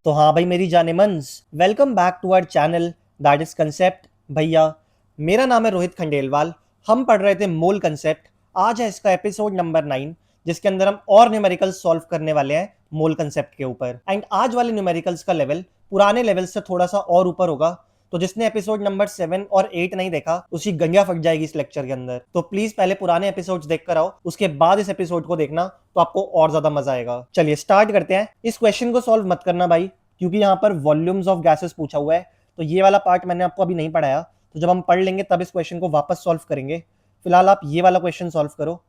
तो हाँ भाई मेरी जाने मंस, welcome back to our channel that is concept. भैया मेरा नाम है रोहित खंडेलवाल। हम पढ़ रहे थे मोल कंसेप्ट। आज है इसका एपिसोड नंबर 9, जिसके अंदर हम और न्यूमेरिकल्स सॉल्व करने वाले हैं मोल कंसेप्ट के ऊपर। एंड आज वाले न्यूमेरिकल्स का लेवल पुराने लेवल से थोड़ा सा और ऊपर होगा। तो जिसने एपिसोड नंबर 7 और 8 नहीं देखा उसकी गंजा फट जाएगी इस लेक्चर के अंदर। तो प्लीज पहले पुराने एपिसोड्स देख कर आओ, उसके बाद इस एपिसोड को देखना, तो आपको और ज्यादा मजा आएगा। चलिए स्टार्ट करते हैं। इस क्वेश्चन को सॉल्व मत करना भाई, क्योंकि यहाँ पर वॉल्यूम्स ऑफ गैसेस पूछा हुआ है। तो ये वाला पार्ट मैंने आपको अभी नहीं पढ़ाया, तो जब हम पढ़ लेंगे तब इस क्वेश्चन को वापस सॉल्व करेंगे। फिलहाल आप ये वाला क्वेश्चन सॉल्व करो।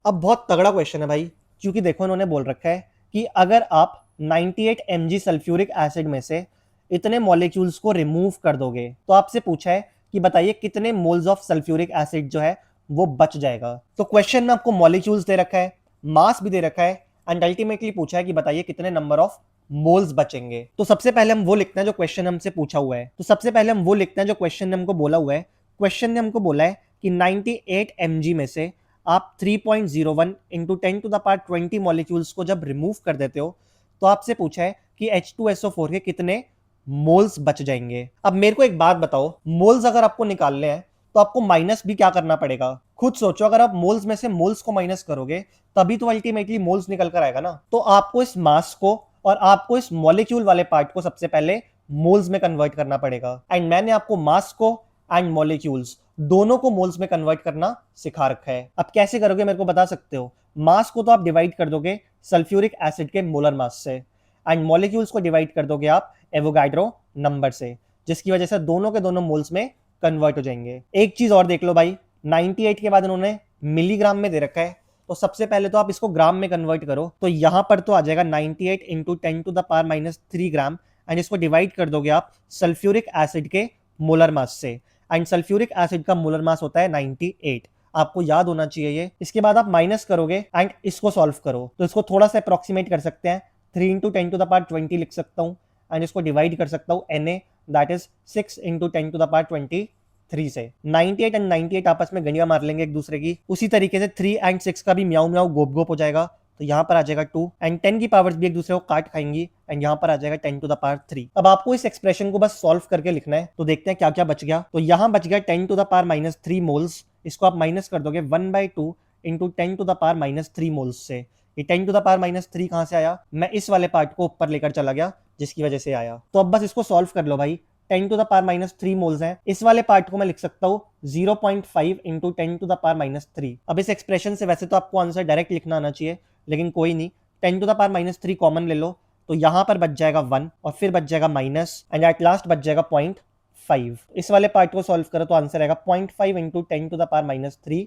अब बहुत तगड़ा क्वेश्चन है भाई, क्योंकि देखो इन्होंने बोल रखा है कि अगर आप 98 mg सल्फ्यूरिक एसिड में से इतने मॉलिक्यूल्स को रिमूव कर दोगे, तो आपसे पूछा है कि बताइए कितने मोल्स ऑफ सल्फ्यूरिक एसिड जो है वो बच जाएगा। तो क्वेश्चन में आपको मॉलिक्यूल्स दे रखा है, मास भी दे रखा है, एंड अल्टीमेटली पूछा है कि बताइए कितने नंबर ऑफ मोल्स बचेंगे। तो सबसे पहले हम वो लिखते हैं जो क्वेश्चन हमसे पूछा हुआ है। तो सबसे पहले हम वो लिखते हैं जो क्वेश्चन ने हमको बोला हुआ है। क्वेश्चन ने हमको बोला है कि 98 mg में से आप 3.01 into 10 to the power 20 molecules को जब रिमूव कर देते हो, तो आपसे पूछा है कि H2SO4 के कितने मोल्स बच जाएंगे। अब मेरे को एक बात बताओ, मोल्स अगर आपको निकालने हैं तो आपको माइनस भी क्या करना पड़ेगा? खुद सोचो, अगर आप मोल्स में से मोल्स को माइनस करोगे तभी तो अल्टीमेटली मोल्स निकल कर आएगा ना। तो आपको इस मास को और आपको इस मॉलिक्यूल वाले पार्ट को सबसे पहले मोल्स में कन्वर्ट करना पड़ेगा। एंड मैंने आपको मास को एंड मॉलिक्यूल्स दोनों को मोल्स में कन्वर्ट करना सिखा रखा है। अब कैसे करोगे मेरे को बता सकते हो? मास को तो आप डिवाइड कर दोगे सल्फ्यूरिक एसिड के मोलर मास से, एंड मॉलिक्यूल्स को डिवाइड कर दोगे आप एवोगाड्रो नंबर से, जिसकी वजह से दोनों के दोनों मोल्स में कन्वर्ट हो जाएंगे। एक चीज और देख लो भाई, 98 के बाद उन्होंने मिलीग्राम में दे रखा है, तो सबसे पहले तो आप इसको ग्राम में कन्वर्ट करो। तो यहां पर तो आ जाएगा 98 into 10 to the power minus 3 gram, and इसको डिवाइड कर दोगे आप सल्फ्यूरिक एसिड के मोलर मास से, एंड सल्फ्यूरिक एसिड का मोलर मास होता है 98। आपको याद होना चाहिए ये। इसके बाद आप माइनस करोगे एंड इसको सॉल्व करो, तो इसको थोड़ा सा अप्रोक्सीमेट कर सकते हैं। 3 इंटू 10 टू द पावर 20 लिख सकता हूँ, एंड इसको डिवाइड कर सकता हूँ Na, that is 6 into 10 to the power 23 से। 98 एंड 98 आपस में गणिया मार लेंगे एक दूसरे की। उसी तरीके से 3 एंड 6 का भी म्याऊ म्याऊ गोप गोप हो जाएगा, तो यहाँ पर आ जाएगा 2, एंड 10 की पावर्स भी एक दूसरे को काट खाएंगी, एंड यहाँ पर आ जाएगा 10 टू द पावर 3। अब आपको इस एक्सप्रेशन को बस सॉल्व करके लिखना है। तो देखते हैं क्या क्या बच गया। तो यहाँ बच गया 10 to the power minus 3 moles. इसको आप माइनस कर दोगे 1/2 into 10 to the power minus 3 moles से। ये 10 टू द पावर माइनस 3 कहां से आया? मैं इस वाले पार्ट को ऊपर लेकर चला गया, जिसकी वजह से आया। तो अब बस इसको सॉल्व कर लो भाई। 10 to the power minus 3 moles हैं। इस वाले पार्ट को मैं लिख सकता हूँ 0.5 into 10 to the power minus 3। अब इस एक्सप्रेशन से वैसे तो आपको आंसर डायरेक्ट लिखना आना चाहिए, लेकिन कोई नहीं। 10 to the power minus 3 common ले लो, तो यहां पर बच जाएगा 1, और फिर बच जाएगा माइनस, एंड एट लास्ट बच जाएगा 0.5। इस वाले पार्ट को सॉल्व करो तो आंसर आएगा 0.5 into 10 to the power minus 3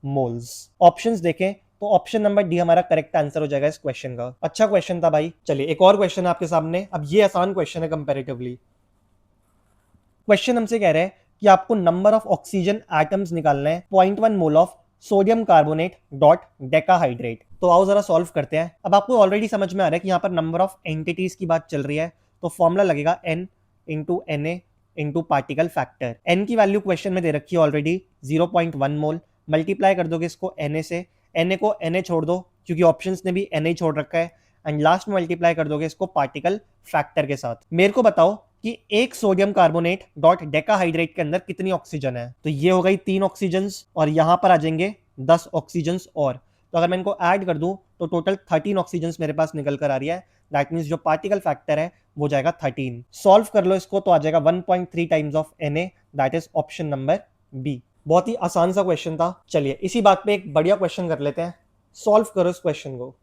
moles. Options देखें तो ऑप्शन नंबर डी हमारा करेक्ट आंसर हो जाएगा इस क्वेश्चन का। अच्छा क्वेश्चन था भाई। चलिए एक और क्वेश्चन है आपके सामने। अब ये आसान क्वेश्चन है कंपैरेटिवली। क्वेश्चन हमसे कह रहा है कि आपको नंबर ऑफ ऑक्सीजन एटम्स निकालना है 0.1 mole of sodium carbonate dot decahydrate. तो आओ जरा सॉल्व करते हैं। अब आपको ऑलरेडी समझ में आ रहा है कि यहाँ पर नंबर ऑफ एंटिटीज की बात चल रही है, तो फॉर्मूला लगेगा n into Na into particle factor. n की वैल्यू क्वेश्चन में दे रखी है ऑलरेडी 0.1 मोल। मल्टीप्लाई कर दोगे इसको Na से, Na को Na छोड़ दो क्योंकि ऑप्शंस ने भी Na छोड़ रखा है, एंड लास्ट में मल्टीप्लाई कर दोगे इसको पार्टिकल फैक्टर के साथ। मेरे को बताओ कि एक सोडियम कार्बोनेट डॉट डेकाहाइड्रेट के अंदर कितनी ऑक्सीजन है? तो ये हो गई 3 ऑक्सीजन, और यहां पर आ जाएंगे 10 ऑक्सीजन और। तो अगर मैं इनको ऐड कर दूं तो टोटल 13 ऑक्सीजन मेरे पास निकल कर आ रही है। दैट मींस जो पार्टिकल फैक्टर है वो जाएगा 13। सॉल्व कर लो इसको तो आ जाएगा 1.3 times of Na, that is option number B. बहुत ही आसान सा क्वेश्चन था। चलिए इसी बात पे एक बढ़िया क्वेश्चन कर लेते हैं। सॉल्व करो इस क्वेश्चन को।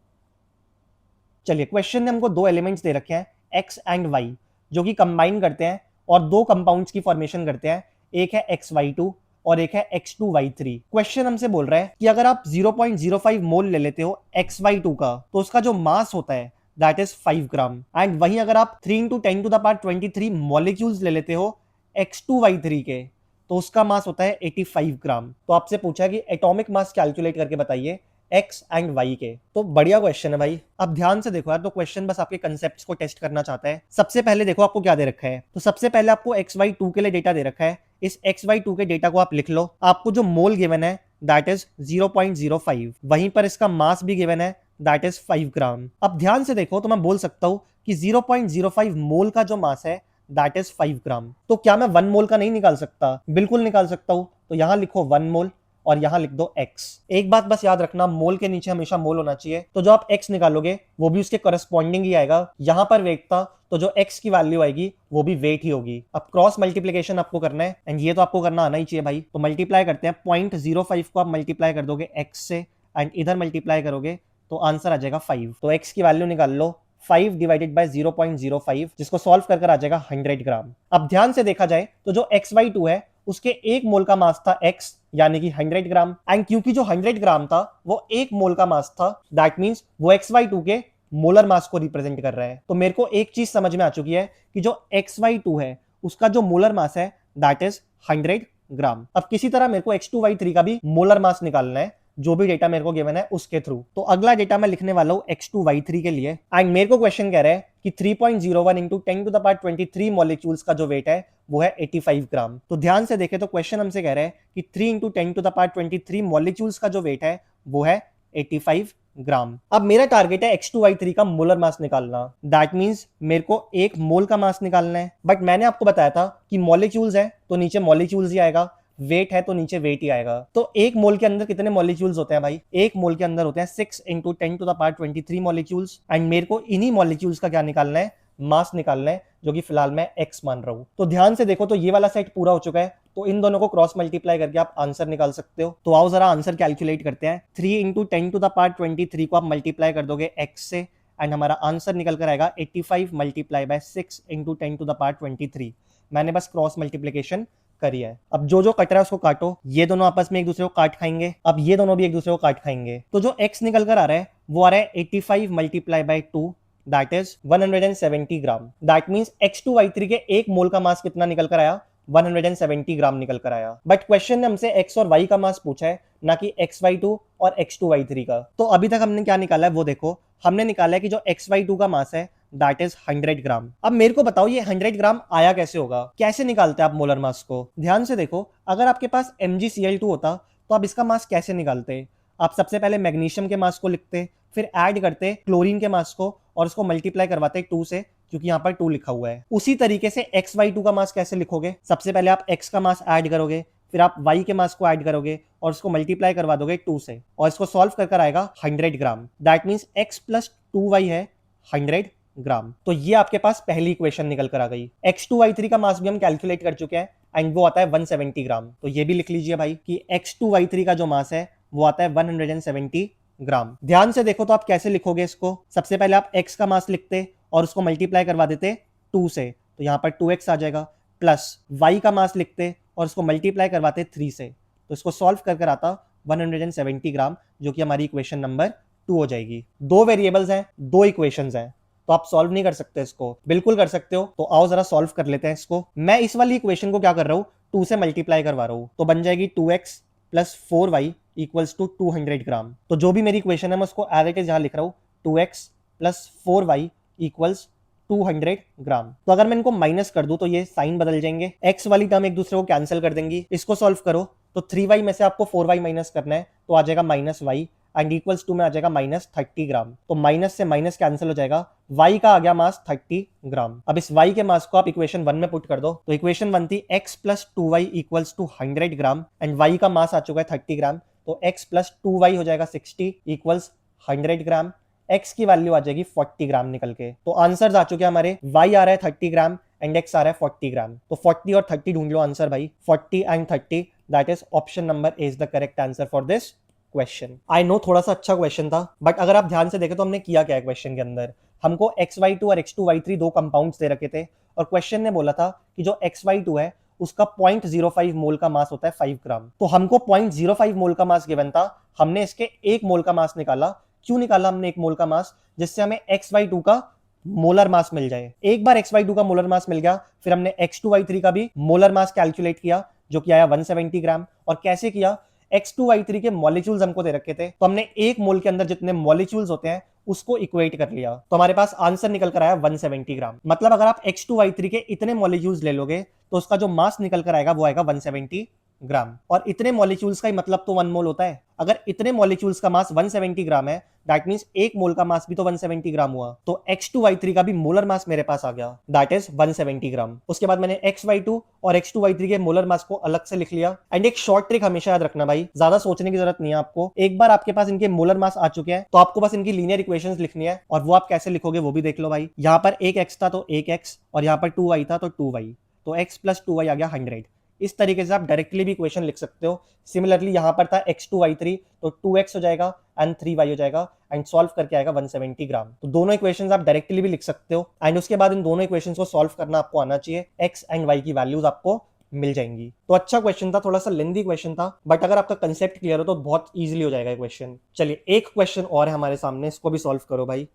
चलिए क्वेश्चन ने हमको दो एलिमेंट्स दे रखे हैं x एंड y, जो कि कंबाइन करते हैं और दो कंपाउंड्स की फॉर्मेशन करते हैं। एक है XY2 और एक है X2Y3। क्वेश्चन हमसे बोल रहा है कि अगर आप 0.05 मोल ले लेते हो XY2 का, तो उसका जो मास होता है दैट इज 5 ग्राम। एंड वहीं अगर आप 3 into 10 to the power 23 molecules ले लेते हो X2Y3 के, तो उसका मास होता है 85 ग्राम। तो आपसे पूछा कि एटॉमिक मास कैलकुलेट करके बताइए एक्स एंड वाई के। तो बढ़िया क्वेश्चन है भाई। अब ध्यान से देखो यार, तो क्वेश्चन बस आपके कंसेप्ट्स को टेस्ट करना चाहता है। सबसे पहले देखो आपको क्या दे रखा है। तो सबसे पहले आपको XY2 के लिए डेटा दे रखा है। इस XY2 के डेटा को आप लिख लो। आपको जो मोल गिवन है दैट इज 0.05, वहीं पर इसका मास भी गिवन है दैट इज 5 ग्राम। अब ध्यान से देखो तो मैं बोल सकता हूं कि 0.05 मोल का जो मास है दैट इज 5 ग्राम। तो क्या मैं 1 मोल का नहीं निकाल सकता? बिल्कुल निकाल सकता हूं। तो यहां लिखो 1 मोल और यहां लिख दो x। एक बात बस याद रखना, मोल के नीचे हमेशा मोल होना चाहिए। तो जो आप x निकालोगे वो भी उसके करस्पॉन्डिंग ही आएगा। यहां पर वेट था तो जो x की वैल्यू आएगी वो भी वेट ही होगी। अब क्रॉस मल्टीप्लीकेशन आपको करना है एंड ये तो आपको करना आना ही चाहिए भाई। तो मल्टीप्लाई करते हैं, 0.05 को आप मल्टीप्लाई कर दोगे x से एंड इधर मल्टीप्लाई करोगे तो आंसर आ जाएगा 5। तो x की वैल्यू निकाल लो, 5 डिवाइडेड बाय 0.05, जिसको सॉल्व कर आ जाएगा 100 ग्राम। अब ध्यान से देखा जाए तो जो XY2 है उसके एक मोल का मास था x यानी कि 100 ग्राम, एंड क्योंकि जो 100 ग्राम था वो एक मोल का मास था, दैट मींस वो XY2 के मोलर मास को रिप्रेजेंट कर रहा है। तो मेरे को एक चीज समझ में आ चुकी है कि जो XY2 है उसका जो मोलर मास है दैट इज 100 ग्राम। अब किसी तरह मेरे को X2Y3 का भी मोलर मास निकालना है, जो भी डेटा मेरे को गिवन है उसके थ्रू। तो अगला डेटा मैं लिखने वाला हूं X2Y3 के लिए, एंड मेरे को क्वेश्चन कह रहा है कि 3.01 इंटू 10⁻23 मॉलिक्यूल्स का जो वेट है वो है 85 ग्राम। तो ध्यान से देखें तो क्वेश्चन हमसे कह रहा है कि 3 इंटू 10⁻23 मॉलिक्यूल्स का जो वेट है वो है 85 ग्राम। अब मेरा टारगेट है X2Y3 का मोलर मास निकालना, दैट मींस मेरे को एक मोल का मास निकालना है। बट मैंने आपको बताया था कि मॉलिक्यूल्स है तो नीचे मॉलिक्यूल्स ही आएगा, वेट है तो नीचे वेट ही आएगा। तो एक मोल के अंदर कितने मॉलिक्यूल्स होते हैं भाई? एक मोल के अंदर होते हैं 6 इंटू 10⁻23 मॉलिक्यूल्स, एंड मेरे को इन्हीं मॉलिक्यूल्स का क्या निकालना है? मास निकालना है, जो कि फिलहाल मैं x मान रहा हूं। तो ध्यान से देखो तो ये वाला सेट पूरा हो चुका है, तो इन दोनों को क्रॉस मल्टीप्लाई करके आप आंसर निकाल सकते हो। तो आओ जरा आंसर कैलकुलेट करते हैं। 3 इंटू 10⁻23 को आप मल्टीप्लाई कर दोगे x से एंड हमारा आंसर निकल कर आएगा 85 मल्टीप्लाई बाय 6 इंटू 10⁻23। मैंने बस क्रॉस मल्टीप्लीकेशन करी है। अब जो जो कट रहा है उसको काटो, ये दोनों आपस में एक दूसरे को काट खाएंगे, अब ये दोनों भी एक दूसरे को काट खाएंगे। तो जो x निकल कर आ रहा है वो आ रहा है 85 multiply by 2, that is 170 gram. That means X2Y3 के एक मोल का मास कितना निकल कर आया? 170 ग्राम निकल कर आया। बट क्वेश्चन ने हमसे x और y का मास पूछा है, ना कि XY2 और X2Y3 का। तो अभी तक हमने क्या निकाला है वो देखो, हमने निकाला है कि जो XY2 का मास है दैट इज 100 ग्राम। अब मेरे को बताओ ये 100 ग्राम आया कैसे होगा? कैसे निकालते हैं आप मोलर मास को? ध्यान से देखो, अगर आपके पास MgCl2 होता तो आप इसका मास कैसे निकालते? आप सबसे पहले मैग्नीशियम के मास को लिखते, फिर ऐड करते क्लोरीन के मास को और उसको मल्टीप्लाई करवाते 2 से, क्योंकि यहाँ पर 2 लिखा हुआ है। उसी तरीके से XY2 का मास कैसे लिखोगे? सबसे पहले आप x का मास ऐड करोगे, फिर आप y के मास को ऐड करोगे और उसको मल्टीप्लाई करवा दोगे 2 से, और इसको सॉल्व कर आएगा 100 gram. That means x plus 2y है 100 ग्राम। तो ये आपके पास पहली इक्वेशन निकल कर आ गई। X2Y3 का मास भी हम कैलकुलेट कर चुके हैं एंड वो आता है 170 ग्राम। तो ये भी लिख लीजिए भाई कि X2Y3 का जो मास है वो आता है 170 ग्राम। ध्यान से देखो तो आप कैसे लिखोगे इसको? सबसे पहले आप x का मास लिखते और उसको मल्टीप्लाई करवा देते 2 से, तो यहाँ पर 2x आ जाएगा, प्लस y का मास लिखते और उसको मल्टीप्लाई करवाते 3 से, तो इसको सॉल्व कर आता 170 ग्राम, जो कि हमारी इक्वेशन नंबर 2 हो जाएगी। दो वेरिएबल्स हैं, दो इक्वेशंस हैं, तो आप सॉल्व नहीं कर सकते इसको? बिल्कुल कर सकते हो। तो आओ जरा सॉल्व कर लेते हैं इसको। मैं इस वाली इक्वेशन को क्या कर रहा हूँ, 2 से मल्टीप्लाई करवा रहा हूँ, तो बन जाएगी 2x plus 4y equals to 200 ग्राम। तो जो भी मेरी इक्वेशन है मैं उसको एज इट इज यहां लिख रहा हूँ, 2x प्लस 4y इक्वल्स 200 ग्राम। तो अगर मैं इनको माइनस कर दूं तो ये साइन बदल जाएंगे, x वाली टर्म एक दूसरे को कैंसिल कर देंगी। इसको सॉल्व करो तो 3y में से आपको 4y माइनस करना है, तो आ जाएगा -y एंड इक्वल्स टू में आ जाएगा -30 ग्राम। तो माइनस से माइनस कैंसिल हो जाएगा, y का आ गया मास 30 ग्राम। अब इस y के मास को आप इक्वेशन 1 में पुट कर दो, तो इक्वेशन 1 थी x plus 2y equals to 100 gram and y का मास आ चुका है 30 ग्राम, तो x प्लस 2y हो जाएगा 60 इक्वल्स 100 ग्राम। x की वैल्यू आ जाएगी 40 ग्राम निकल के। तो आंसर आ चुके हैं हमारे, y आ रहा है 30 ग्राम एंड x आ रहा है 40 ग्राम। तो 40 और 30 ढूंढ लो आंसर भाई, 40 and 30, that is option number A is the correct answer for this question. I know थोड़ा सा अच्छा क्वेश्चन था, बट अगर आप ध्यान से देखें तो हमने किया क्या है क्वेश्चन के अंदर, हमको XY2 और X2Y3 दो कंपाउंड्स दे रखे थे और क्वेश्चन ने बोला था कि जो XY2 है उसका 0.05 मोल का मास होता है 5 ग्राम। तो हमको 0.05 मोल का मास गिवन था, हमने इसके 1 मोल का मास निकाला। क्यों निकाला हमने 1 मोल का मास? जिससे हमें XY2 का मोलर मास मिल जाए। एक बार XY2 का मोलर मास मिल गया, फिर हमने X2Y3 का भी मोलर मास कैलकुलेट किया, जो कि आया 170 ग्राम। और कैसे किया? X2Y3 के मॉलिक्यूल्स हमको दे रखे थे, तो हमने 1 मोल के अंदर जितने मॉलिक्यूल्स होते हैं उसको इक्वेट कर लिया, तो हमारे पास आंसर निकल कर आया 170 ग्राम। मतलब अगर आप X2Y3 के इतने मॉलिक्यूल्स ले लोगे तो उसका जो मास निकल कर आएगा वो आएगा 170 ग्राम। और इतने मॉलिक्यूल्स का ही मतलब तो 1 मोल होता है। अगर इतने मॉलिक्यूल्स का मास 170 ग्राम है, दैट मींस 1 मोल का मास भी तो 170 ग्राम हुआ। तो X2Y3 का भी मोलर मास मेरे पास आ गया, दैट इज 170 ग्राम। उसके बाद मैंने XY2 और X2Y3 के मोलर मास को अलग से लिख लिया। एंड एक शॉर्ट ट्रिक हमेशा याद रखना भाई, ज्यादा सोचने की जरूरत नहीं है आपको। एक बार आपके पास इनके मोलर मास आ चुके हैं तो आपको बस इनकी लीनियर इक्वेशंस लिखनी है, और वो आप कैसे लिखोगे वो भी देख लो भाई। यहाँ पर एक x था तो एक x, और यहाँ पर 2y था तो 2y, तो x प्लस 2y आ गया 100। इस तरीके से आप डायरेक्टली भी इक्वेशन लिख सकते हो। सिमिलरली यहाँ पर था x2y3 तो 2x हो जाएगा एंड 3y हो जाएगा, एंड सॉल्व करके आएगा 170 ग्राम। तो दोनों इक्वेशंस आप डायरेक्टली भी लिख सकते हो, एंड उसके बाद इन दोनों इक्वेशंस को सॉल्व करना आपको आना चाहिए। x एंड y की वैल्यूज आपको मिल जाएंगी। तो अच्छा क्वेश्चन था, थोड़ा सा लेंदी क्वेश्चन था, बट अगर आपका कंसेप्ट क्लियर हो तो बहुत इजीली हो जाएगा क्वेश्चन। चलिए एक क्वेश्चन और है हमारे सामने, इसको भी सॉल्व करो भाई।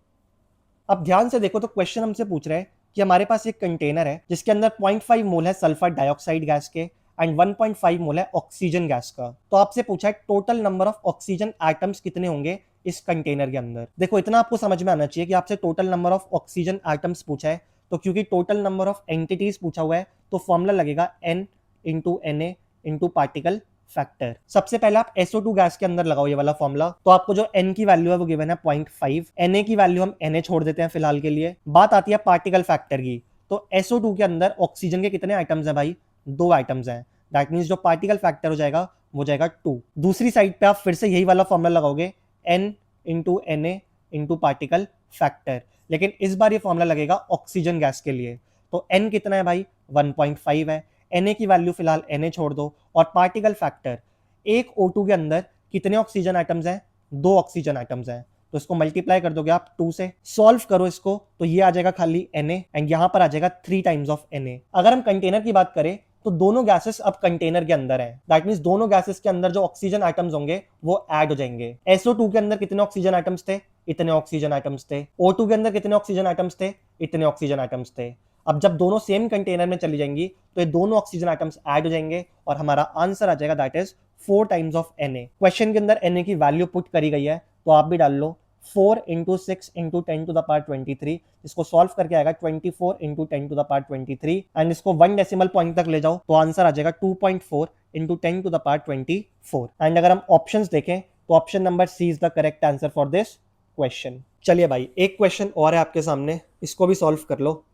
अब ध्यान से देखो तो क्वेश्चन हमसे पूछ रहे हैं कि हमारे पास एक कंटेनर है जिसके अंदर 0.5 मोल है सल्फर डाइऑक्साइड गैस के एंड 1.5 मोल है ऑक्सीजन गैस का। तो आपसे पूछा है total number of oxygen atoms कितने होंगे इस कंटेनर के अंदर। देखो इतना आपको समझ में आना चाहिए कि आपसे total number of oxygen atoms पूछा है, तो क्योंकि टोटल नंबर ऑफ एंटिटीज पूछा हुआ है तो फॉर्मूला लगेगा n into Na into particle factor. सबसे पहले आप SO2 गैस के अंदर लगाओ ये वाला फॉर्मूला, तो आपको जो n की वैल्यू है वो गिवन है 0.5, Na की वैल्यू हम Na छोड़ देते हैं फिलहाल के लिए। बात आती है पार्टिकल फैक्टर की, तो SO2 के अंदर ऑक्सीजन के कितने आइटम्स हैं भाई, 2 आइटम्स हैं। दैट मींस जो पार्टिकल फैक्टर हो जाएगा वो जाएगा 2। दूसरी साइड पे आप फिर से यही वाला फॉर्मूला लगाओगे, n into Na into particle factor, लेकिन इस बार ये फॉर्मूला लगेगा ऑक्सीजन गैस के लिए। तो n कितना है भाई, 1.5 है। Na की वैल्यू फिलहाल Na छोड़ दो, और पार्टिकल फैक्टर, एक O2 के अंदर कितने ऑक्सीजन आइटम्स हैं, 2 ऑक्सीजन आइटम्स हैं, तो इसको मल्टीप्लाई कर दोगे आप 2 से। सॉल्व करो इसको तो ये आ जाएगा खाली Na, एंड यहां पर आ जाएगा 3 टाइम्स ऑफ Na। अगर हम कंटेनर की बात करें तो दोनों गैसेस अब कंटेनर के अंदर हैं, दैट मींस दोनों गैसेस के अंदर जो ऑक्सीजन आइटम्स होंगे वो ऐड हो जाएंगे। SO2 के अंदर कितने ऑक्सीजन आइटम्स थे, इतने ऑक्सीजन आइटम्स थे। O2 के अंदर कितने ऑक्सीजन आइटम्स थे, इतने ऑक्सीजन आइटम्स थे। अब जब दोनों सेम कंटेनर में चली जाएंगी तो ये दोनों ऑक्सीजन आइटम्स ऐड हो जाएंगे, और हमारा आंसर आ जाएगा that is 4 times of Na। Question के अंदर Na की वैल्यू पुट करी गई है तो आप भी डाल लो, 4 into 6 into 10 to the power 23। इसको सॉल्व करके आएगा 24 into 10 to the power 23, and इसको 1 डेसिमल पॉइंट तक ले जाओ तो आंसर आ जाएगा 2.4 into 10 to the power 24। And अगर हम ऑप्शंस देखें तो option number C is the correct answer for this question. चलिए भाई एक क्वेश्चन और है आपके सामने, इसको भी सॉल्व कर लो।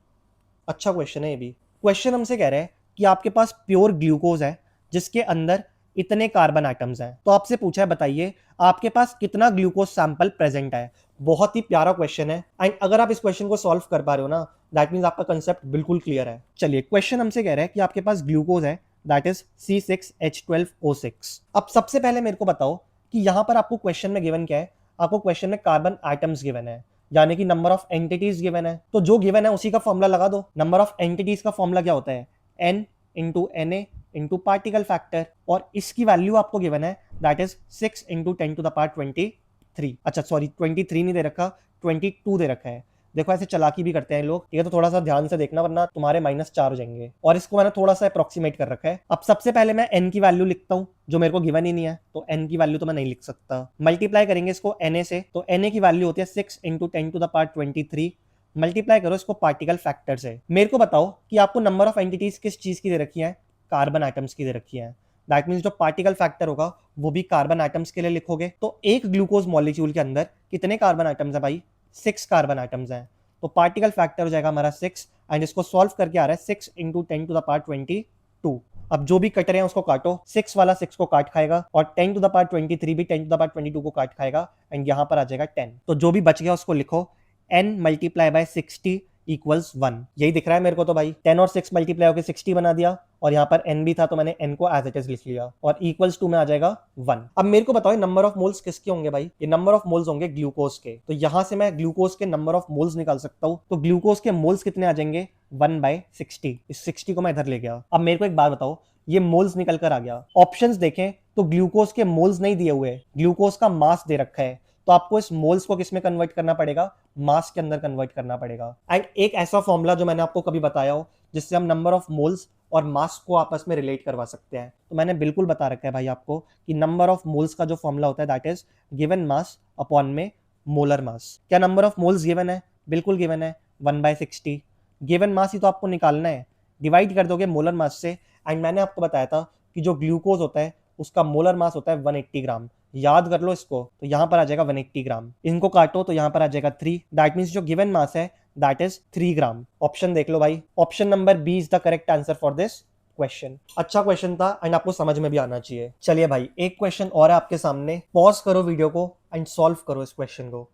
अच्छा क्वेश्चन है ये भी। क्वेश्चन हमसे कह रहे हैं कि आपके पास प्योर ग्लूकोज है जिसके अंदर इतने कार्बन आइटम्स हैं, तो आपसे पूछा है बताइए आपके पास कितना ग्लूकोज सैंपल प्रेजेंट है। बहुत ही प्यारा क्वेश्चन है, एंड अगर आप इस क्वेश्चन को सॉल्व कर पा रहे हो ना, दैट मींस आपका कंसेप्ट बिल्कुल क्लियर है। चलिए क्वेश्चन हमसे कह रहा है कि आपके पास ग्लूकोज है दैट इज C6H12O6। अब सबसे पहले मेरे को बताओ कि यहां पर आपको क्वेश्चन में गिवन क्या है। आपको क्वेश्चन में कार्बन आइटम्स गिवन है, यानी कि नंबर ऑफ एंटिटीज गिवन है, तो जो गिवन है उसी का फॉर्मूला लगा दो। नंबर ऑफ एंटिटीज का फॉर्मूला क्या होता है, n into Na into particle factor, और इसकी वैल्यू आपको गिवन है that is 6 into 10 to the power 23। अच्छा सॉरी 23 नहीं दे रखा, 22 दे रखा है। देखो ऐसे चालाकी भी करते हैं लोग, ठीक है, तो थोड़ा सा ध्यान से देखना वरना तुम्हारे -4 हो जाएंगे। और इसको मैंने थोड़ा सा अप्रोक्सीमेट कर रखा है। अब सबसे पहले मैं n की वैल्यू लिखता हूं जो मेरे को गिवन ही नहीं है, तो n की वैल्यू तो मैं नहीं लिख सकता। मल्टीप्लाई करेंगे इसको Na से, तो Na की वैल्यू होती है 6 into 10 to the power 23। Multiply करो इसको पार्टिकल फैक्टर से। मेरे को बताओ कि आपको नंबर ऑफ एंटिटीज किस चीज की दे रखी है, कार्बन आइटम्स की दे रखी है। दैट मीन्स जो पार्टिकल फैक्टर होगा वो भी कार्बन आइटम्स के लिए लिखोगे। तो एक ग्लूकोज मॉलिक्यूल के अंदर कितने कार्बन आइटम्स है भाई, 6 कार्बन आइटम्स हैं, तो पार्टिकल फैक्टर हो जाएगा हमारा 6, एंड इसको सॉल्व करके आ रहा है 6 इंटू 10 टू द पावर 22। अब जो भी कट रहे हैं उसको काटो, 6 वाला 6 को काट खाएगा, और 10 टू द पावर 23 भी 10 टू द पावर 22 को काट खाएगा, एंड यहां पर आ जाएगा 10। तो जो भी बच गया उसको लिखो, n मल्टीप्लाई बाय 60 इक्वल्स 1। यही दिख रहा है मेरे को तो भाई, 10 और 6 मल्टीप्लाई होकर 60 बना दिया, और यहाँ पर n भी था तो मैंने n को एज इट इज लिख लिया, और इक्वल्स टू में आ जाएगा 1। अब मेरे को बताओ नंबर ऑफ मोल्स किसके होंगे भाई, ये नंबर ऑफ मोल्स होंगे ग्लूकोज के। तो यहां से मैं ग्लूकोज के नंबर ऑफ मोल्स निकाल सकता हूं, तो ग्लूकोज के मोल्स कितने आ जाएंगे, 1/60। इस 60 को मैं इधर ले गया। अब मेरे को एक बात बताओ, ये मोल्स निकल कर आ गया। ऑप्शंस देखें तो ग्लूकोज के मोल्स नहीं दिए हुए, ग्लूकोज का मास दे रखा है, तो आपको इस मोल्स को किस में कन्वर्ट करना पड़ेगा, मास के अंदर कन्वर्ट करना पड़ेगा। एंड एक ऐसा फॉर्मूला जो मैंने आपको कभी बताया हो जिससे हम नंबर ऑफ मोल्स और मास को आपस में रिलेट करवा सकते हैं, तो मैंने बिल्कुल बता रखा है भाई आपको कि नंबर ऑफ मोल्स का जो फॉर्मूला होता है that is given mass upon में मोलर मास। क्या नंबर ऑफ मोल्स गिवन है, बिल्कुल गिवन है, 1/60। गिवन मास ही तो आपको निकालना है, डिवाइड कर दोगे मोलर मास से। एंड मैंने आपको बताया था कि जो ग्लूकोज होता है उसका मोलर मास होता है 180 ग्राम। याद कर लो इसको, तो यहाँ पर आ जाएगा 180 ग्राम। इनको काटो तो यहाँ पर आ जाएगा 3। दैट मीन्स जो गिवन मास है दैट इज 3 ग्राम। ऑप्शन देख लो भाई, option number B is the correct answer for this question. अच्छा क्वेश्चन था एंड आपको समझ में भी आना चाहिए। चलिए भाई, एक क्वेश्चन और है आपके सामने, पॉज करो वीडियो को एंड सॉल्व करो इस क्वेश्चन को।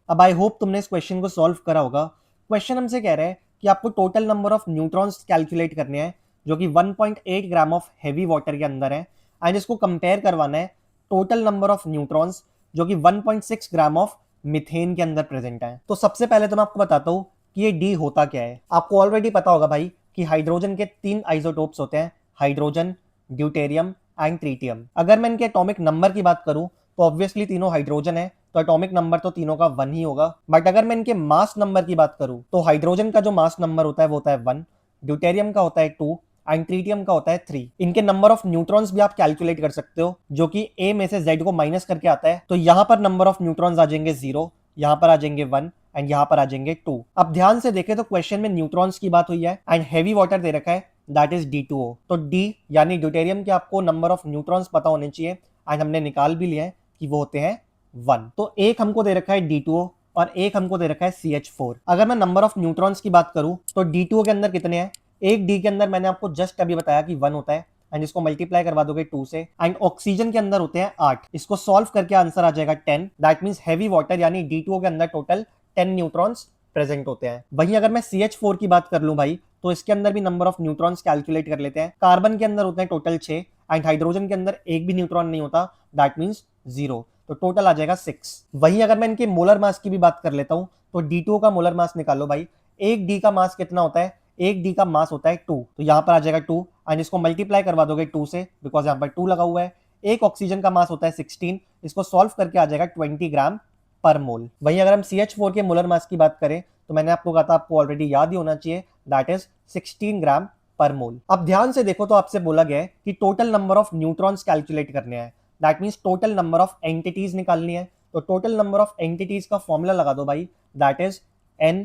अब आई होप तुमने इस क्वेश्चन को सॉल्व करा होगा। क्वेश्चन हमसे कह रहा है कि आपको total number of neutrons calculate करने हैं जो कि 1.8 ग्राम ऑफ हैवी वाटर के अंदर है, एंड इसको कंपेयर करवाना है टोटल नंबर ऑफ न्यूट्रॉन्स जो कि 1.6 ग्राम ऑफ मिथेन के अंदर प्रेजेंट है। तो सबसे पहले तो मैं आपको बताता हूँ कि ये डी होता क्या है। आपको ऑलरेडी पता होगा भाई कि हाइड्रोजन के 3 आइसोटोप्स होते हैं, हाइड्रोजन, ड्यूटेरियम एंड ट्रीटियम। अगर मैं इनके एटॉमिक नंबर की बात करूं तो ऑब्वियसली तीनों हाइड्रोजन है, तो एटॉमिक नंबर तो तीनों का 1 ही होगा। बट अगर मैं इनके मास नंबर की बात करूं तो हाइड्रोजन का जो मास नंबर होता है वो होता है 1, ड्यूटेरियम का होता है 2 एंड ट्रीटियम का होता है 3। इनके नंबर ऑफ न्यूट्रॉन्स भी आप कैलकुलेट कर सकते हो, जो कि ए में से जेड को माइनस करके आता है। तो यहाँ पर नंबर ऑफ न्यूट्रॉन्स आ जाएंगे 0, यहाँ पर आ जाएंगे 1 एंड यहाँ पर आ जाएंगे 2। अब ध्यान से देखें तो क्वेश्चन में न्यूट्रॉन्स की बात हुई है एंड हैवी वाटर दे रखा है, दैट इज D2O। तो डी यानी ड्यूटेरियम के आपको नंबर ऑफ न्यूट्रॉन्स पता होने चाहिए एंड हमने निकाल भी लिया है कि वो होते हैं 1। तो एक हमको दे रखा है D2O और एक हमको दे रखा है CH4। अगर मैं नंबर ऑफ न्यूट्रॉन्स की बात करूं तो D2O के अंदर कितने हैं, एक डी के अंदर मैंने आपको जस्ट अभी बताया कि 1 होता है एंड इसको मल्टीप्लाई करवा दोगे 2 से, एंड ऑक्सीजन के अंदर होते हैं 8। इसको सॉल्व करके आंसर आ जाएगा 10। दैट मींस हैवी वाटर यानी D2O के अंदर टोटल 10 न्यूट्रॉन्स प्रेजेंट होते हैं। वहीं अगर मैं CH4 की बात कर लूं भाई तो इसके अंदर भी नंबर ऑफ न्यूट्रॉन्स कैलकुलेट कर लेते हैं। कार्बन के अंदर होते हैं टोटल 6 एंड हाइड्रोजन के अंदर एक भी न्यूट्रॉन नहीं होता, दैट मींस 0। तो टोटल आ जाएगा 6। वहीं अगर मैं इनके मोलर मास की भी बात कर लेता हूं तो D2O का मोलर मास निकालो भाई। एक डी का मास कितना होता है, एक डी का मास होता है 2, तो यहाँ पर आ जाएगा 2 एंड इसको मल्टीप्लाई करवा दोगे 2 से बिकॉज यहाँ पर 2 लगा हुआ है। एक ऑक्सीजन का मास होता है 16, इसको सॉल्व करके आ जाएगा 20 ग्राम पर मोल। वहीं अगर हम CH4 के मोलर मास की बात करें तो मैंने आपको कहा था, आपको ऑलरेडी याद ही होना चाहिए, दैट इज 16 ग्राम पर मोल। अब ध्यान से देखो तो आपसे बोला गया है कि total number of neutrons calculate करने हैं, that means total number of entities निकालनी है। तो टोटल नंबर ऑफ एंटिटीज का फॉर्मूला लगा दो भाई, that is N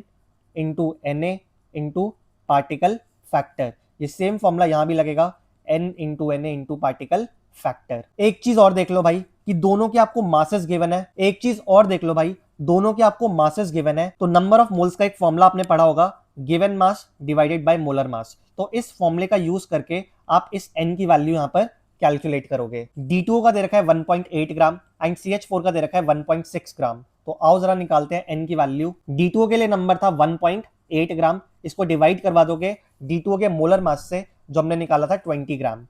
into Na into particle factor. ये सेम फॉर्मूला यहां भी लगेगा, N into Na into particle factor. एक चीज और देख लो भाई कि दोनों के आपको मासेस गिवन है, एक चीज और देख लो भाई दोनों के आपको मासेस गिवन है। तो नंबर ऑफ मोल्स का एक फॉर्मूला आपने पढ़ा होगा, given mass divided by molar mass. तो इस फॉर्मूले का यूज करके आप इस N की वैल्यू यहां पर कैलकुलेट करोगे। D2O का दे रखा है 1.8 ग्राम एंड CH4 का दे रखा है 1.6 ग्राम। तो आओ जरा निकालते हैं N की वैल्यू। D2O के लिए नंबर था 1.8 ग्राम, इसको डिवाइड करवा दोगे D2O के मोलर मास से जो हमने निकाला था 20 ग्राम,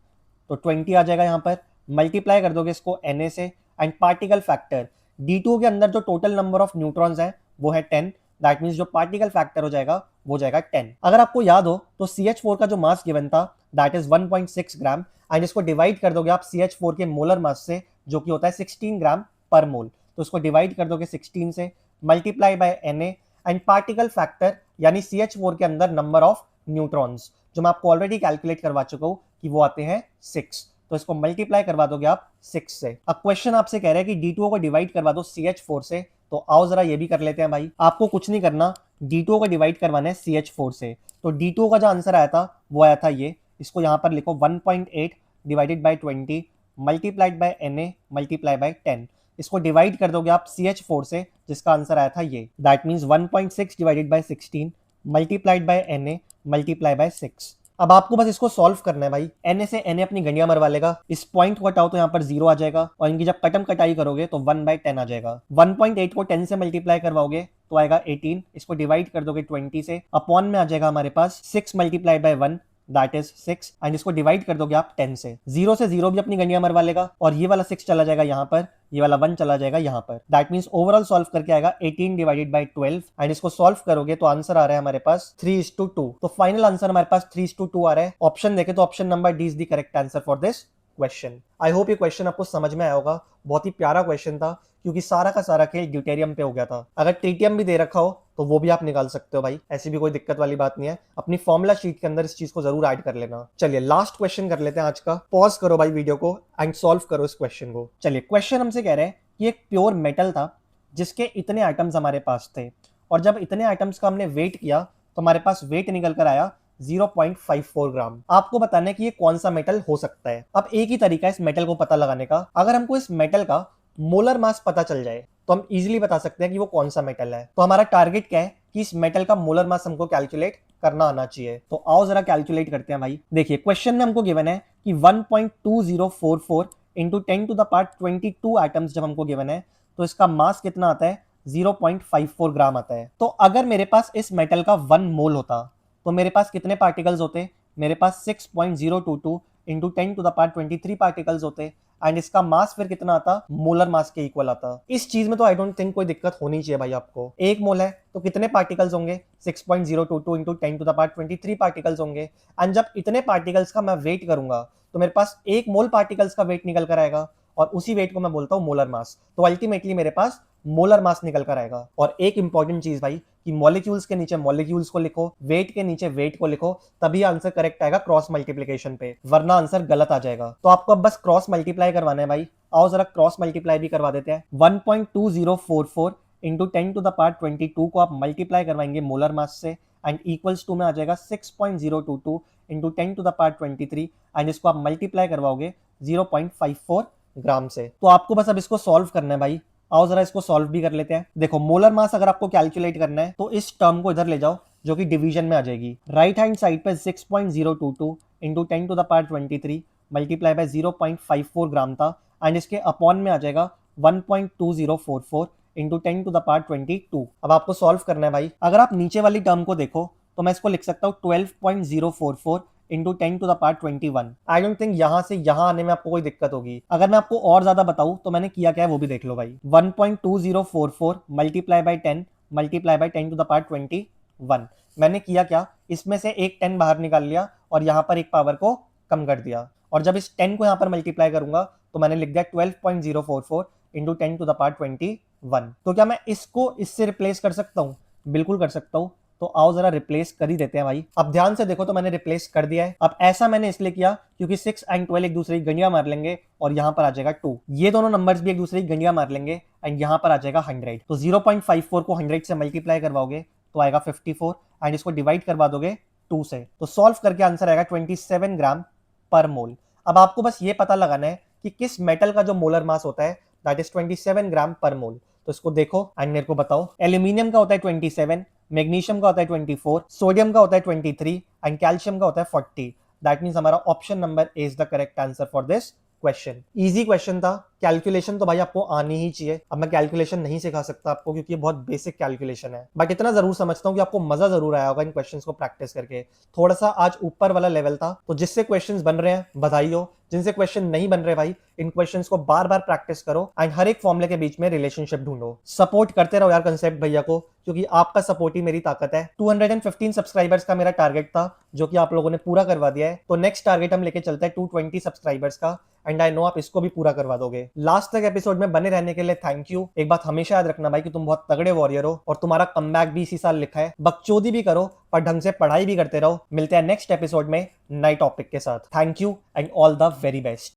तो 20 आ जाएगा यहाँ पर। मल्टीप्लाई कर दोगे इसको Na से एंड पार्टिकल फैक्टर, D2O के अंदर जो टोटल नंबर ऑफ न्यूट्रॉन्स है वो है 10, दैट मींस जो पार्टिकल फैक्टर हो जाएगा वो जाएगा 10। अगर आपको याद हो तो CH4 का जो मास गिवन था दैट इज 1.6 ग्राम एंड इसको डिवाइड कर दोगे आप CH4 के मोलर मास से जो कि होता है 16 ग्राम पर मोल। तो इसको डिवाइड कर दोगे 16 से, multiply by Na and particle factor यानी CH4 के अंदर नंबर ऑफ न्यूट्रॉन्स जो मैं आपको ऑलरेडी कैलकुलेट करवा चुका हूं कि वो आते हैं 6। तो इसको मल्टीप्लाई करवा दोगे आप 6 से। अब क्वेश्चन आपसे कह रहा है कि D2O को डिवाइड करवा दो CH4 से, तो आओ जरा ये भी कर लेते हैं भाई। आपको कुछ नहीं करना, D2O को डिवाइड करवाना है CH4 से। तो D2O का जो आंसर आया था वो आया था ये, इसको यहाँ पर लिखो 1.8 divided by 20 multiplied by Na multiply by 10। इसको डिवाइड कर दोगे आप CH4 से जिसका आंसर आया था ये, that means 1.6 divided by 16 multiplied by Na multiply by 6। अब आपको बस इसको सॉल्व करना है भाई। Na से Na अपनी गंडियां मरवा लेगा, इस पॉइंट को हटाओ तो यहाँ पर 0 आ जाएगा और इनकी जब कटम कटाई करोगे तो 1/10 आ जाएगा। 1.8 को 10 से मल्टीप्लाई करवाओगे तो आएगा 18, इसको डिवाइड कर दोगे 20 से, अपॉन में आ जाएगा हमारे पास 6 multiply by 1 that is 6 and इसको डिवाइड कर दोगे आप 10 से। 0 से 0 भी अपनी गंडियां मरवा लेगा और ये वाला 6 चला जाएगा यहाँ पर, ये वाला 1 चला जाएगा यहाँ पर। दैट मींस ओवरऑल सॉल्व करके आएगा 18 डिवाइडेड बाय 12 एंड इसको सॉल्व करोगे तो आंसर आ रहा है हमारे पास 3:2। तो फाइनल आंसर हमारे पास 3:2 आ रहा है। ऑप्शन देखे तो option number D is the correct answer for this question. I hope ये क्वेश्चन आपको समझ में आया होगा। बहुत ही प्यारा क्वेश्चन था क्योंकि सारा का सारा खेल ड्यूटेरियम पे हो गया था। अगर ट्रीटियम भी दे रखा हो तो वो भी आप निकाल सकते हो भाई, ऐसी भी कोई दिक्कत वाली बात नहीं है। अपनी फॉर्मूला शीट के अंदर इस चीज को जरूर ऐड कर लेना। चलिए लास्ट क्वेश्चन कर लेते हैं आज का। पॉज करो भाई वीडियो को एंड सॉल्व करो इस क्वेश्चन को। चलिए क्वेश्चन हमसे कह रहे हैं कि एक प्योर मेटल था जिसके इतने आइटम्स हमारे पास थे और जब इतने आइटम्स का हमने वेट किया तो हमारे पास वेट निकल कर आया 0.54 ग्राम। आपको बताना है कि ये कौन सा मेटल हो सकता है। अब एक ही तरीका है इस मेटल को पता लगाने का, अगर हमको इस मेटल का मोलर मास पता चल जाए तो हम इजीली बता सकते हैं कि वो कौन सा मेटल है। तो हमारा टारगेट क्या है कि इस मेटल का मोलर मास हमको कैलकुलेट करना आना चाहिए। तो आओ जरा कैलकुलेट करते हैं भाई। देखिए क्वेश्चन में हमको गिवन है कि 1.2044 इंटू 10⁻22 एटम्स जब हमको गिवन है तो इसका मास कितना आता है, 0.54 ग्राम आता है। तो अगर मेरे पास इस मेटल का 1 मोल होता तो मेरे पास कितने पार्टिकल्स होते, मेरे पास 6.022 इंटू 10⁻23 पार्टिकल्स होते एंड इसका मास फिर कितना आता, मोलर मास के इक्वल आता। इस चीज में तो आई डोंट थिंक कोई दिक्कत होनी चाहिए भाई आपको। एक मोल है तो कितने पार्टिकल्स होंगे, 6.022 इंटू 10⁻23 पार्टिकल्स होंगे एंड जब इतने पार्टिकल्स का मैं वेट करूंगा तो मेरे पास एक मोल पार्टिकल्स का वेट निकल कर आएगा और उसी वेट को मैं बोलता हूं मोलर मास। तो अल्टीमेटली मेरे पास मोलर मास निकल कर आएगा। और एक इंपॉर्टेंट चीज भाई कि मॉलिक्यूल्स के नीचे मॉलिक्यूल्स को लिखो, वेट के नीचे वेट को लिखो, तभी आंसर करेक्ट आएगा क्रॉस मल्टीप्लिकेशन पे, वरना आंसर गलत आ जाएगा। तो आपको अब बस क्रॉस मल्टीप्लाई करवाना है भाई। आओ जरा क्रॉस मल्टीप्लाई भी करवा देते हैं। 1.2044 इंटू 10⁻22 को आप मल्टीप्लाई करवाएंगे मोलर मास से एंड इक्वल्स टू में आ जाएगा 6.022 इंटू 10⁻23 एंड इसको आप मल्टीप्लाई करवाओगे 0.54 ग्राम से। तो आपको बस अब इसको सॉल्व करना है भाई। आओ जरा इसको सॉल्व भी कर लेते हैं। देखो मोलर मास अगर आपको कैलकुलेट करना है तो इस टर्म को इधर ले जाओ जो कि डिवीजन में आ जाएगी। राइट हैंड साइड पे 6.022 इंटू 10⁻23 मल्टीप्लाई बाय 0.54 ग्राम था एंड इसके अपॉन में आ जाएगा 1.2044 इंटू 10⁻22। अब आपको सॉल्व करना है भाई। अगर आप नीचे वाली टर्म को देखो तो मैं इसको लिख सकता हूँ 12.044 इंटू 10⁻21। आई डोंट थिंक यहां से यहां आने में आपको कोई दिक्कत होगी। अगर मैं आपको और ज्यादा बताऊं तो मैंने किया क्या है वो भी देख लो भाई। 1.2044 मल्टीप्लाई बाई 10 मल्टीप्लाई बाई 10⁻21। मैंने किया क्या, इसमें से एक 10 बाहर निकाल लिया और यहां पर एक पावर को कम कर दिया और जब इस 10 को यहां पर मल्टीप्लाई करूंगा तो मैंने लिख दिया 12.044 इंटू 10⁻21। तो क्या मैं इसको इससे रिप्लेस कर सकता हूं? बिल्कुल कर सकता हूं। तो आओ जरा रिप्लेस कर ही देते हैं भाई। अब ध्यान से देखो तो मैंने रिप्लेस कर दिया है। अब ऐसा मैंने इसलिए किया क्योंकि 6 एंड 12 एक दूसरे की गंडियां मार लेंगे और यहां पर आ जाएगा 2। ये दोनों नंबर्स भी एक दूसरे की गंडियां मार लेंगे एंड यहां पर आ जाएगा 100। तो 0.54 को 100 से मल्टीप्लाई करवाओगे तो आएगा 54 एंड इसको डिवाइड करवा दोगे 2 से। तो सॉल्व करके आंसर आएगा 27 ग्राम पर मोल। अब आपको बस ये पता लगाना है कि किस मेटल का जो मोलर मास होता है दैट इज 27 ग्राम पर मोल। तो इसको देखो एंड मेरे को बताओ। एल्यूमिनियम का होता है 27, मैग्नीशियम का होता है 24, सोडियम का होता है 23 एंड कैल्शियम का होता है 40। दैट मींस हमारा option number A is the correct answer for this question. Easy question था। कैलकुलेशन तो भाई आपको आनी ही चाहिए। अब मैं कैलकुलेशन नहीं सिखा सकता आपको क्योंकि ये बहुत बेसिक कैलकुलेशन है, बट इतना जरूर समझता हूँ कि आपको मजा जरूर आया होगा इन क्वेश्चंस को प्रैक्टिस करके। थोड़ा सा आज ऊपर वाला लेवल था, तो जिससे क्वेश्चंस बन रहे हैं बधाई हो, जिनसे क्वेश्चन नहीं बन रहे भाई इन क्वेश्चंस को बार बार प्रैक्टिस करो एंड हर एक फॉर्मूले के बीच में रिलेशनशिप ढूंढो। सपोर्ट करते रहो यार कंसेप्ट भैया को, क्योंकि आपका सपोर्ट ही मेरी ताकत है। 215 सब्सक्राइबर्स का मेरा टारगेट था जो कि आप लोगों ने पूरा करवा दिया है। तो नेक्स्ट टारगेट हम लेके चलते हैं 220 सब्सक्राइबर्स का एंड आई नो आप इसको भी पूरा करवा दोगे। लास्ट तक एपिसोड में बने रहने के लिए थैंक यू। एक बात हमेशा याद रखना भाई कि तुम बहुत तगड़े वॉरियर हो और तुम्हारा कमबैक भी इसी साल लिखा है। बकचोदी भी करो पर ढंग से पढ़ाई भी करते रहो। मिलते हैं नेक्स्ट एपिसोड में नए टॉपिक के साथ। Thank you and all the very best.